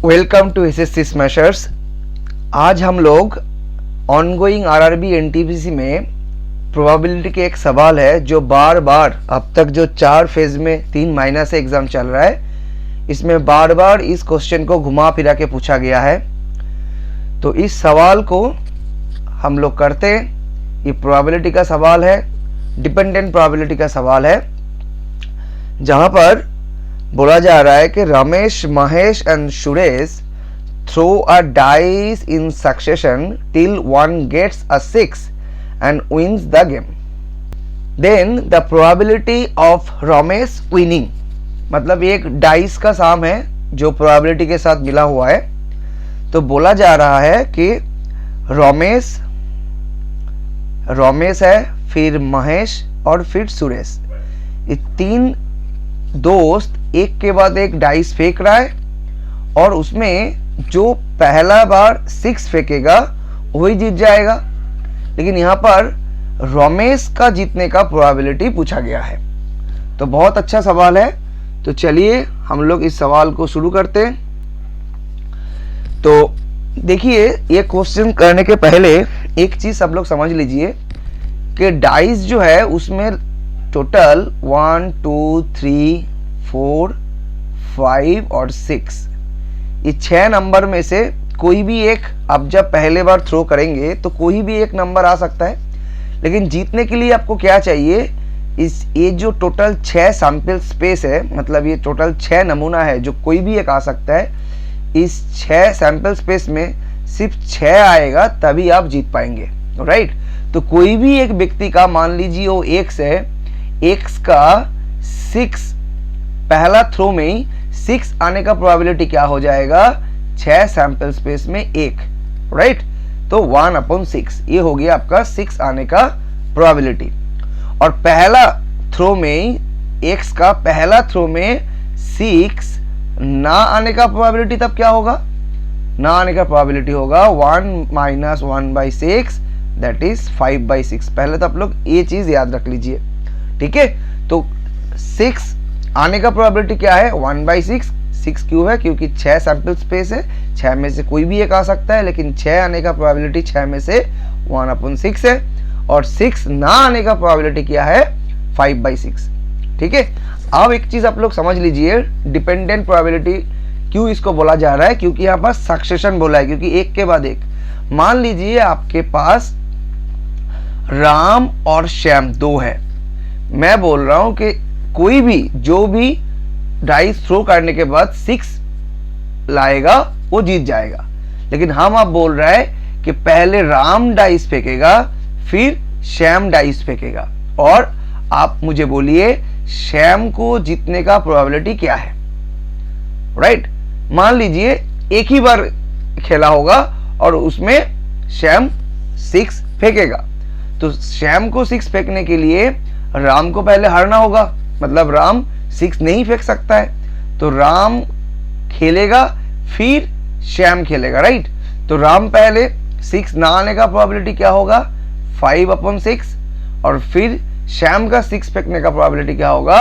Welcome to SSC smashers. आज हम लोग ऑनगोइंग आरआरबी एनटीपीसी में प्रोबेबिलिटी के एक सवाल है जो बार बार अब तक जो 4 फेज में 3 महीना से एग्जाम चल रहा है, इसमें बार बार इस क्वेश्चन को घुमा फिरा के पूछा गया है। तो इस सवाल को हम लोग करते हैं। ये प्रोबेबिलिटी का सवाल है, डिपेंडेंट प्रोबेबिलिटी का सवाल है, जहां पर बोला जा रहा है कि Ramesh, Mahesh and Suresh throw a dice in succession till one gets a 6 and wins the game. Then the probability of Ramesh winning, मतलब एक डाइस का साम है जो प्रोबेबिलिटी के साथ मिला हुआ है। तो बोला जा रहा है कि रमेश है, फिर महेश और फिर सुरेश, ये 3 दोस्त एक के बाद एक डाइस फेंक रहा है और उसमें जो पहला बार 6 फेंकेगा वही जीत जाएगा। लेकिन यहाँ पर रमेश का जीतने का प्रोबेबिलिटी पूछा गया है। तो बहुत अच्छा सवाल है। तो चलिए हम लोग इस सवाल को शुरू करते हैं। तो देखिए, ये क्वेश्चन करने के पहले एक चीज सब लोग समझ लीजिए कि डाइस जो है उसमें टोटल 1 2 3 4 5 और 6, ये 6 नंबर में से कोई भी एक आप जब पहले बार थ्रो करेंगे तो कोई भी एक नंबर आ सकता है। लेकिन जीतने के लिए आपको क्या चाहिए, ये जो टोटल 6 सैंपल स्पेस है, मतलब ये टोटल 6 नमूना है जो कोई भी एक आ सकता है, इस 6 सैंपल स्पेस में सिर्फ 6 आएगा तभी आप जीत पाएंगे, राइट। तो कोई भी एक व्यक्ति का, मान लीजिए वो x है, x का 6 पहला थ्रो में ही 6 आने का प्रोबेबिलिटी क्या हो जाएगा, 6 सैंपल स्पेस में 1, राइट। तो 1/6 ये हो गया आपका 6 आने का प्रोबेबिलिटी। और पहला थ्रो में x का पहला थ्रो में 6 ना आने का प्रोबेबिलिटी तब क्या होगा, ना आने का प्रोबेबिलिटी होगा 1 - 1/6 दैट इज 5/6। पहले तो आप लोग ये चीज याद रख लीजिए, ठीक है। तो 6 आने का प्रोबेबिलिटी क्या है, 1/6। 6 क्यों है, क्योंकि 6 सैंपल स्पेस है, 6 में से कोई भी एक आ सकता है, लेकिन 6 आने का प्रोबेबिलिटी 6 में से 1/6 है। और 6 ना आने का प्रोबेबिलिटी क्या है, 5/6, ठीक है। अब एक चीज आप लोग समझ लीजिए, डिपेंडेंट प्रोबेबिलिटी क्यों इसको बोला जा रहा है, क्योंकि यहाँ पर सक्सेशन बोला है, क्योंकि एक के बाद एक। मान लीजिए आपके पास राम और श्याम 2 है। मैं बोल रहा हूं कि कोई भी जो भी डाइस थ्रो करने के बाद 6 लाएगा वो जीत जाएगा। लेकिन हम आप बोल रहे हैं कि पहले राम डाइस फेंकेगा फिर श्याम डाइस फेंकेगा, और आप मुझे बोलिए श्याम को जीतने का प्रोबेबिलिटी क्या है, राइट। मान लीजिए एक ही बार खेला होगा और उसमें श्याम 6 फेंकेगा, तो श्याम को 6 फेंकने के लिए राम को पहले हारना होगा, मतलब राम 6 नहीं फेंक सकता है। तो राम खेलेगा फिर श्याम खेलेगा, राइट। तो राम पहले 6 ना आने का प्रोबेबिलिटी क्या होगा, 5/6, और फिर श्याम का 6 फेंकने का प्रोबेबिलिटी क्या होगा,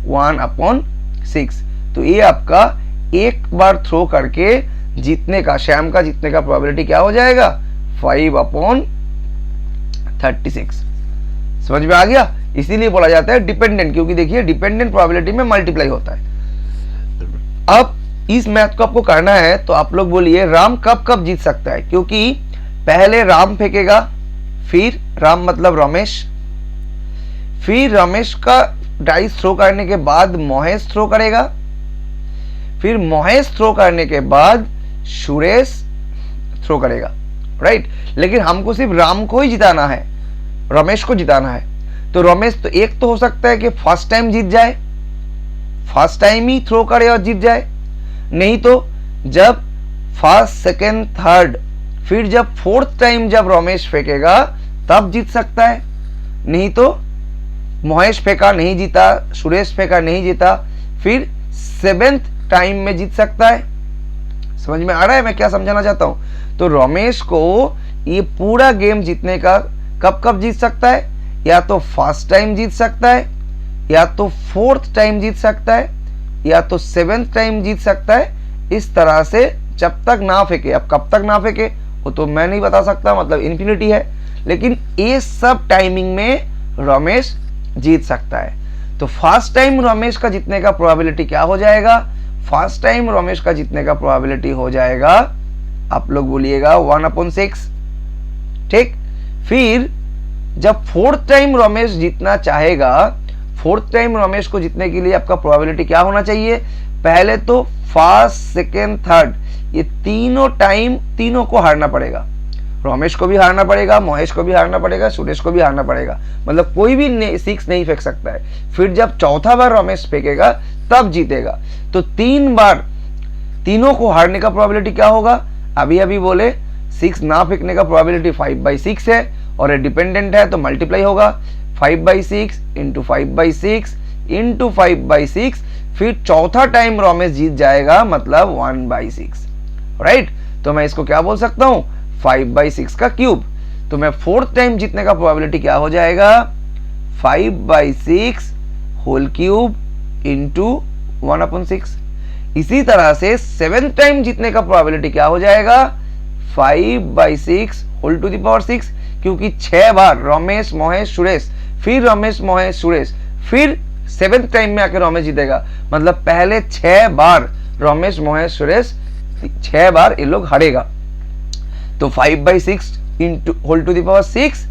1/6। तो ये आपका एक बार थ्रो करके जीतने का, श्याम का जीतने का प्रोबेबिलिटी क्या हो जाएगा, 5/36। समझ में आ गया। इसीलिए बोला जाता है डिपेंडेंट, क्योंकि देखिए डिपेंडेंट प्रोबेबिलिटी में मल्टीप्लाई होता है। अब इस मैथ को आपको करना है, तो आप लोग बोलिए राम कब कब जीत सकता है, क्योंकि पहले राम फेंकेगा, फिर राम मतलब रमेश, फिर रमेश का डाइस थ्रो करने के बाद महेश थ्रो करेगा, फिर महेश थ्रो करने के बाद सुरेश थ्रो करेगा, राइट। लेकिन हमको सिर्फ राम को ही जिताना है, रमेश को जिताना है। तो रमेश तो एक तो हो सकता है कि फर्स्ट टाइम जीत जाए, फर्स्ट टाइम ही थ्रो करे और जीत जाए, नहीं तो जब फर्स्ट, सेकेंड, थर्ड, फिर जब 4th टाइम जब रमेश फेंकेगा तब जीत सकता है। नहीं तो महेश फेंका नहीं जीता, सुरेश फेंका नहीं जीता, फिर 7th टाइम में जीत सकता है। समझ में आ रहा है मैं क्या समझाना चाहता हूं। तो रमेश को ये पूरा गेम जीतने का कब कब जीत सकता है, या तो फर्स्ट टाइम जीत सकता है, या तो 4th टाइम जीत सकता है, या तो 7th टाइम जीत सकता है। इस तरह से जब तक ना फेंके। अब कब तक ना फेंके वो तो मैं नहीं बता सकता, मतलब इन्फिनिटी है, लेकिन ये सब टाइमिंग में रमेश जीत सकता है। तो फर्स्ट टाइम रमेश का जीतने का प्रोबेबिलिटी क्या हो जाएगा? फर्स्ट टाइम रमेश का जीतने का प्रोबेबिलिटी हो जाएगा, आप लोग बोलिएगा 1/6। ठीक, फिर जब फोर्थ टाइम रमेश जीतना चाहेगा, फोर्थ टाइम रमेश को जीतने के लिए आपका प्रोबेबिलिटी क्या होना चाहिए? पहले तो फर्स्ट, सेकेंड, थर्ड, ये तीनों टाइम तीनों को हारना पड़ेगा। रमेश को भी हारना पड़ेगा, महेश को भी हारना पड़ेगा, सुरेश को भी हारना पड़ेगा, मतलब कोई भी 6 नहीं फेंक सकता है। फिर जब चौथा बार रमेश फेंकेगा तब जीतेगा। तो 3 बार तीनों को हारने का प्रोबेबिलिटी क्या होगा? अभी अभी बोले 6 ना फेंकने का प्रोबेबिलिटी 5/6 है, और ये डिपेंडेंट है तो मल्टीप्लाई होगा 5/6 इंटू 5/6 इंटू 5/6, फिर चौथा टाइम रमेश जीत जाएगा, मतलब 1/6। राइट, तो मैं इसको क्या बोल सकता हूं? 5/6 का क्यूब। तो मैं फोर्थ टाइम जीतने का प्रोबेबिलिटी क्या हो जाएगा? 5/6 होल क्यूब इंटू 1/6। इसी तरह से 7th टाइम जीतने का प्रोबेबिलिटी क्या हो जाएगा? 5/6 होल टू द पावर 6, क्योंकि 6 बार रमेश, महेश, सुरेश, फिर रमेश, महेश, सुरेश, फिर 7th टाइम में आकर रमेश जीतेगा, मतलब पहले 6 बार रमेश, महेश, सुरेश, 6 बार ये लोग हारेगा। तो 5/6 into whole to the power 6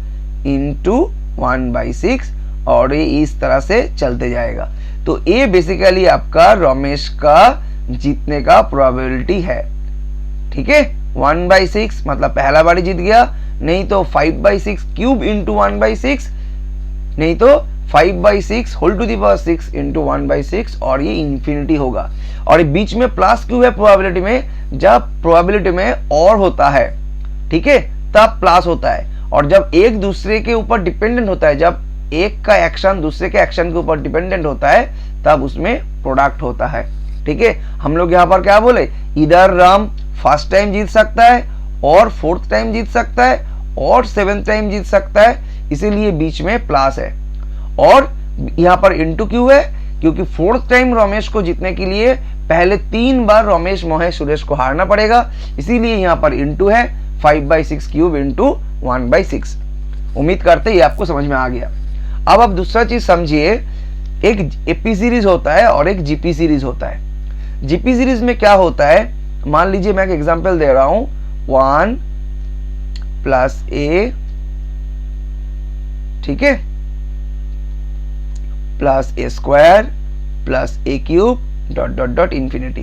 into 1/6, और ये इस तरह से चलते जाएगा। तो ये बेसिकली आपका रमेश का जीतने का प्रोबेबिलिटी है। ठीक है, 1/6 मतलब पहला बार जीत गया, नहीं तो 5/6 क्यूब इंटू 1/6, नहीं तो 5/6 whole to the power 6 into 1/6, और ये इंफिनिटी होगा। और ये बीच में प्लस क्यों है प्रोबेबिलिटी में? जब प्रोबेबिलिटी में और होता है, ठीक है, तब प्लस होता है, और जब एक दूसरे के ऊपर डिपेंडेंट होता है, जब एक का एक्शन दूसरे के एक्शन के ऊपर डिपेंडेंट होता है, तब उसमें प्रोडक्ट होता है। ठीक है, हम लोग यहाँ पर क्या बोले? इधर राम फर्स्ट टाइम जीत सकता है, और फोर्थ टाइम जीत सकता है, और 7th टाइम जीत सकता है, इसीलिए बीच में प्लस है। और यहाँ पर इंटू क्यों है? क्योंकि फोर्थ टाइम रमेश को जीतने के लिए पहले 3 बार रमेश, महेश, सुरेश को हारना पड़ेगा, इसीलिए यहाँ पर इंटू है 5/6 क्यूब इंटू 1/6। उम्मीद करते ही आपको समझ में आ गया। अब आप दूसरा चीज समझिए, एक एपी सीरीज होता है और एक जीपी सीरीज होता है। जीपी सीरीज में क्या होता है? मान लीजिए मैं एक एग्जांपल दे रहा हूं, 1 + a, ठीक है, +a² + a³ ... इंफिनिटी।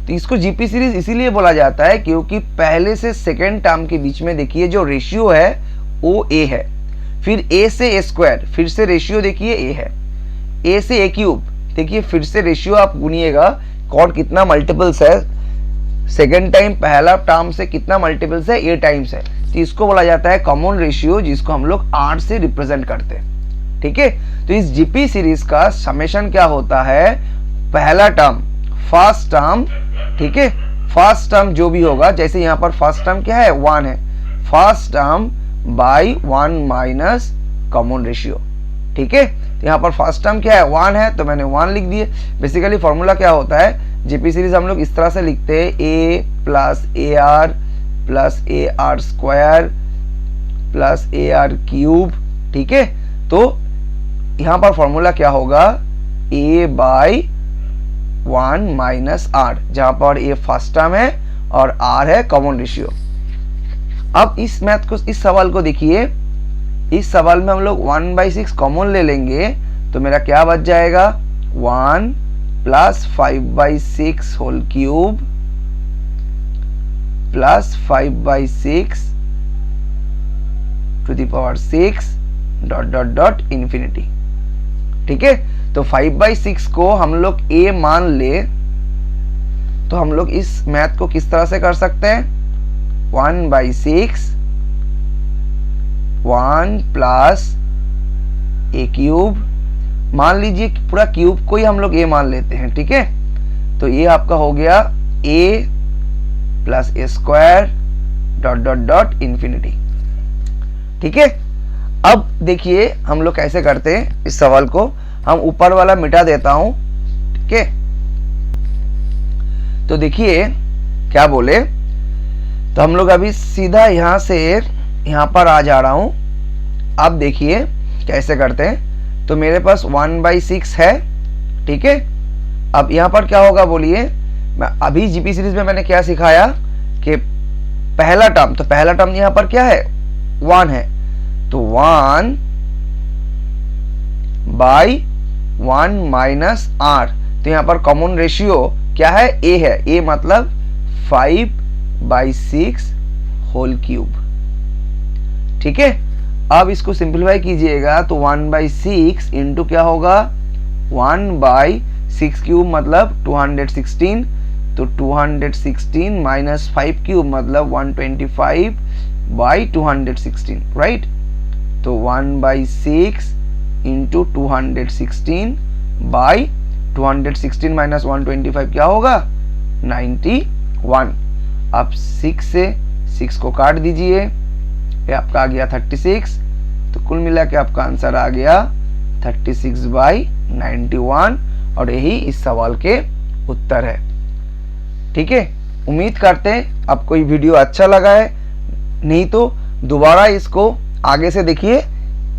तो इसको जीपी सीरीज इसीलिए बोला जाता है क्योंकि पहले से सेकेंड टर्म के बीच में देखिए जो रेशियो है वो a है, फिर a से a², फिर से रेशियो देखिए a है, a से a³ देखिए, फिर से रेशियो आप गुनिएगा कौन कितना मल्टीपल्स है, सेकेंड टाइम पहला टर्म से कितना मल्टीपल्स है, a टाइम्स है। तो इसको बोला जाता है कॉमन रेशियो, जिसको हम लोग r से रिप्रेजेंट करते हैं। ठीक है, तो इस जीपी सीरीज का समेशन क्या होता है? पहला टर्म, फर्स्ट टर्म, ठीक है, फर्स्ट टर्म जो भी होगा, जैसे यहाँ पर फर्स्ट टर्म क्या है? 1 है, first term by 1 minus common ratio. ठीक है, तो यहाँ पर फर्स्ट टर्म क्या है? 1 है, तो मैंने 1 लिख दिए। बेसिकली फॉर्मूला क्या होता है? जीपी सीरीज हम लोग इस तरह से लिखते हैं, a + ar + ar² + ar³। ठीक है, तो यहाँ पर फॉर्मूला क्या होगा? a/1 माइनस r, जहां पर a फर्स्ट टर्म है और r है कॉमन रेशियो। अब इस मैथ को, इस सवाल को देखिए, इस सवाल में हम लोग 1/6 कॉमन ले लेंगे, तो मेरा क्या बच जाएगा? 1 + 5/6 whole cube + 5/6 to the power 6 ... infinity. ठीक है, तो 5/6 को हम लोग a मान ले, तो हम लोग इस मैथ को किस तरह से कर सकते हैं? 1/6 1 + a³, मान लीजिए पूरा क्यूब को ही हम लोग a मान लेते हैं। ठीक है, तो ये आपका हो गया a + a² ... इंफिनिटी। ठीक है, अब देखिए हम लोग कैसे करते हैं इस सवाल को। हम ऊपर वाला मिटा देता हूं। ठीक है, तो देखिए क्या बोले, तो हम लोग अभी सीधा यहाँ से यहाँ पर आ जा रहा हूँ। अब देखिए कैसे करते हैं। तो मेरे पास 1/6 है, ठीक है। अब यहाँ पर क्या होगा बोलिए, मैं अभी जीपी सीरीज में मैंने क्या सिखाया कि पहला टर्म, तो पहला टर्म यहाँ पर क्या है 1 है, तो 1/1 माइनस r, तो यहाँ पर कॉमन रेशियो क्या है a है, a मतलब 5/6 होल क्यूब, ठीक है। अब इसको सिंप्लीफाई कीजिएगा तो 1/6 इंटू क्या होगा 1/6 क्यूब मतलब 216, तो 216 माइनस 5 क्यूब मतलब 125/216, राइट। तो 1/6 इंटू 216/216 माइनस 125 क्या होगा 91। अब 6 से 6 को काट दीजिए, ये आपका आ गया 36, तो कुल मिला के आपका आंसर आ गया 36/91, और यही इस सवाल के उत्तर है, ठीक है। उम्मीद करते हैं आपको ये वीडियो अच्छा लगा है, नहीं तो दोबारा इसको आगे से देखिए,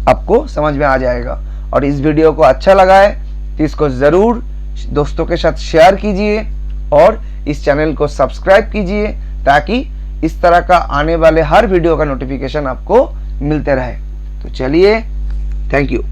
आपको समझ में आ जाएगा। और इस वीडियो को अच्छा लगा है तो इसको ज़रूर दोस्तों के साथ शेयर कीजिए और इस चैनल को सब्सक्राइब कीजिए, ताकि इस तरह का आने वाले हर वीडियो का नोटिफिकेशन आपको मिलते रहे। तो चलिए, थैंक यू।